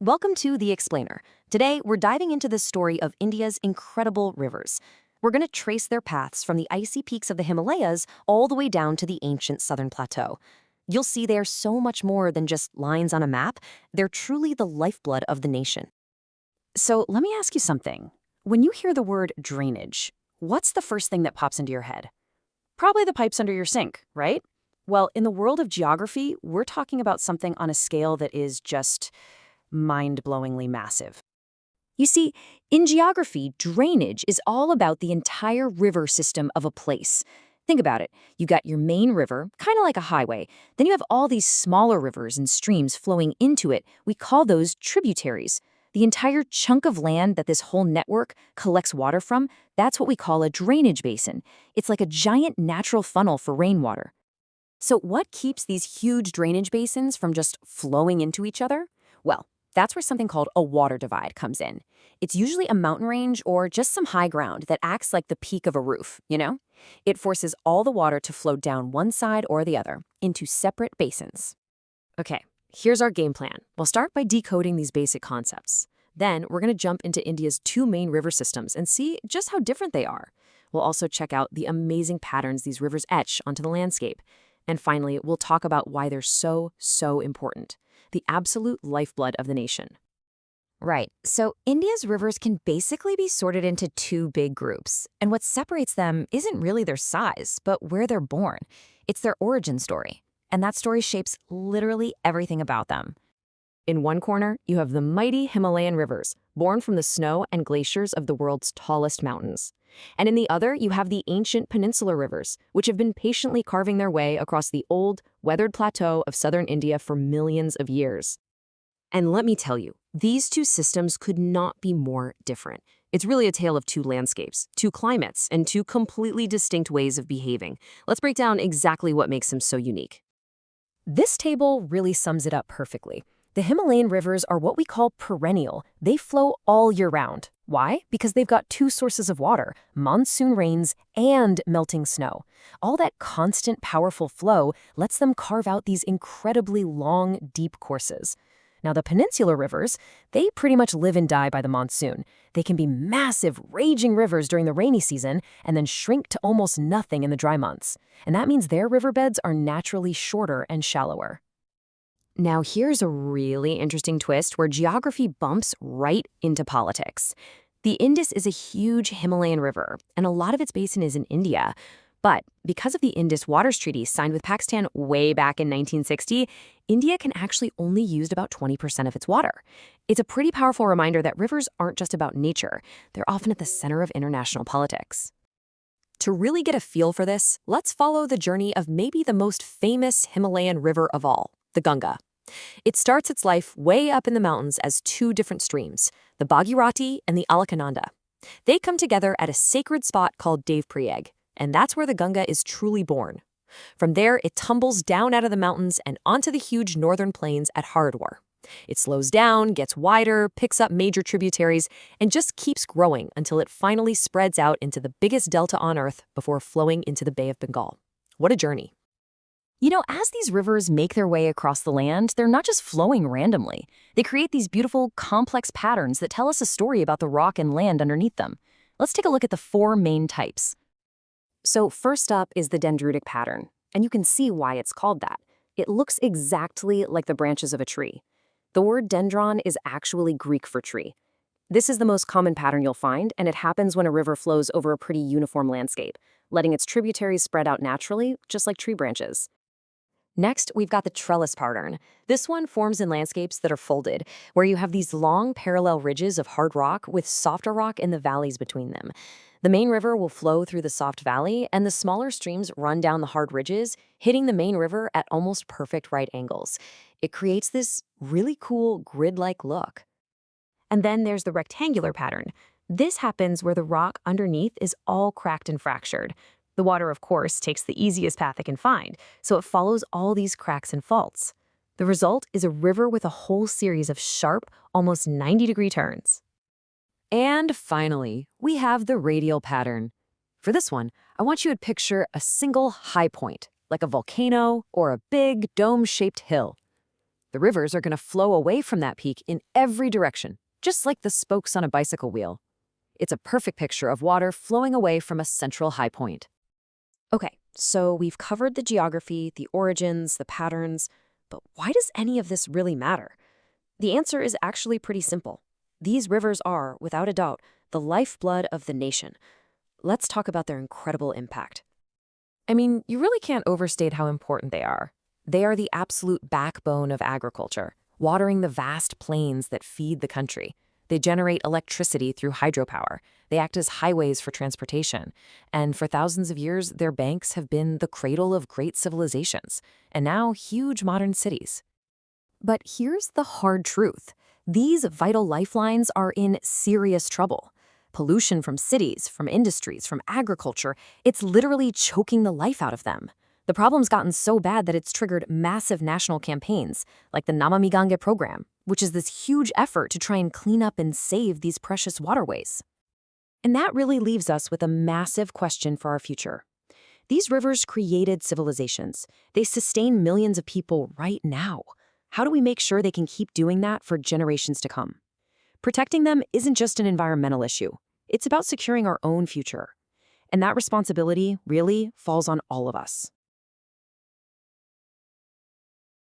Welcome to The Explainer. Today, we're diving into the story of India's incredible rivers. We're going to trace their paths from the icy peaks of the Himalayas all the way down to the ancient southern plateau. You'll see they're so much more than just lines on a map. They're truly the lifeblood of the nation. So let me ask you something. When you hear the word drainage, what's the first thing that pops into your head? Probably the pipes under your sink, right? Well, in the world of geography, we're talking about something on a scale that is just mind-blowingly massive. You see, in geography, drainage is all about the entire river system of a place. Think about it. You got your main river, kind of like a highway. Then you have all these smaller rivers and streams flowing into it. We call those tributaries. The entire chunk of land that this whole network collects water from, that's what we call a drainage basin. It's like a giant natural funnel for rainwater. So what keeps these huge drainage basins from just flowing into each other? Well, that's where something called a water divide comes in. It's usually a mountain range or just some high ground that acts like the peak of a roof, you know? It forces all the water to flow down one side or the other into separate basins. Okay, here's our game plan. We'll start by decoding these basic concepts. Then we're going to jump into India's two main river systems and see just how different they are. We'll also check out the amazing patterns these rivers etch onto the landscape. And finally, we'll talk about why they're so important. The absolute lifeblood of the nation. Right, so India's rivers can basically be sorted into two big groups. And what separates them isn't really their size, but where they're born. It's their origin story. And that story shapes literally everything about them. In one corner, you have the mighty Himalayan rivers, born from the snow and glaciers of the world's tallest mountains. And in the other, you have the ancient peninsular rivers, which have been patiently carving their way across the old, weathered plateau of southern India for millions of years. And let me tell you, these two systems could not be more different. It's really a tale of two landscapes, two climates, and two completely distinct ways of behaving. Let's break down exactly what makes them so unique. This table really sums it up perfectly. The Himalayan rivers are what we call perennial. They flow all year round. Why? Because they've got two sources of water, monsoon rains and melting snow. All that constant, powerful flow lets them carve out these incredibly long, deep courses. Now, the peninsular rivers, they pretty much live and die by the monsoon. They can be massive, raging rivers during the rainy season and then shrink to almost nothing in the dry months. And that means their riverbeds are naturally shorter and shallower. Now, here's a really interesting twist where geography bumps right into politics. The Indus is a huge Himalayan river, and a lot of its basin is in India. But because of the Indus Waters Treaty signed with Pakistan way back in 1960, India can actually only use about 20% of its water. It's a pretty powerful reminder that rivers aren't just about nature. They're often at the center of international politics. To really get a feel for this, let's follow the journey of maybe the most famous Himalayan river of all, the Ganga. It starts its life way up in the mountains as two different streams, the Bhagirathi and the Alaknanda. They come together at a sacred spot called Devprayag, and that's where the Ganga is truly born. From there, it tumbles down out of the mountains and onto the huge northern plains at Haridwar. It slows down, gets wider, picks up major tributaries, and just keeps growing until it finally spreads out into the biggest delta on Earth before flowing into the Bay of Bengal. What a journey. You know, as these rivers make their way across the land, they're not just flowing randomly. They create these beautiful, complex patterns that tell us a story about the rock and land underneath them. Let's take a look at the four main types. So first up is the dendritic pattern, and you can see why it's called that. It looks exactly like the branches of a tree. The word dendron is actually Greek for tree. This is the most common pattern you'll find, and it happens when a river flows over a pretty uniform landscape, letting its tributaries spread out naturally, just like tree branches. Next, we've got the trellis pattern. This one forms in landscapes that are folded, where you have these long parallel ridges of hard rock with softer rock in the valleys between them. The main river will flow through the soft valley, and the smaller streams run down the hard ridges, hitting the main river at almost perfect right angles. It creates this really cool grid-like look. And then there's the rectangular pattern. This happens where the rock underneath is all cracked and fractured. The water, of course, takes the easiest path it can find, so it follows all these cracks and faults. The result is a river with a whole series of sharp, almost 90-degree turns. And finally, we have the radial pattern. For this one, I want you to picture a single high point, like a volcano or a big dome-shaped hill. The rivers are going to flow away from that peak in every direction, just like the spokes on a bicycle wheel. It's a perfect picture of water flowing away from a central high point. Okay, so we've covered the geography, the origins, the patterns, but why does any of this really matter? The answer is actually pretty simple. These rivers are, without a doubt, the lifeblood of the nation. Let's talk about their incredible impact. I mean, you really can't overstate how important they are. They are the absolute backbone of agriculture, watering the vast plains that feed the country. They generate electricity through hydropower. They act as highways for transportation. And for thousands of years, their banks have been the cradle of great civilizations, and now huge modern cities. But here's the hard truth. These vital lifelines are in serious trouble. Pollution from cities, from industries, from agriculture, it's literally choking the life out of them. The problem's gotten so bad that it's triggered massive national campaigns, like the Namamigange program, which is this huge effort to try and clean up and save these precious waterways. And that really leaves us with a massive question for our future. These rivers created civilizations. They sustain millions of people right now. How do we make sure they can keep doing that for generations to come? Protecting them isn't just an environmental issue. It's about securing our own future. And that responsibility really falls on all of us.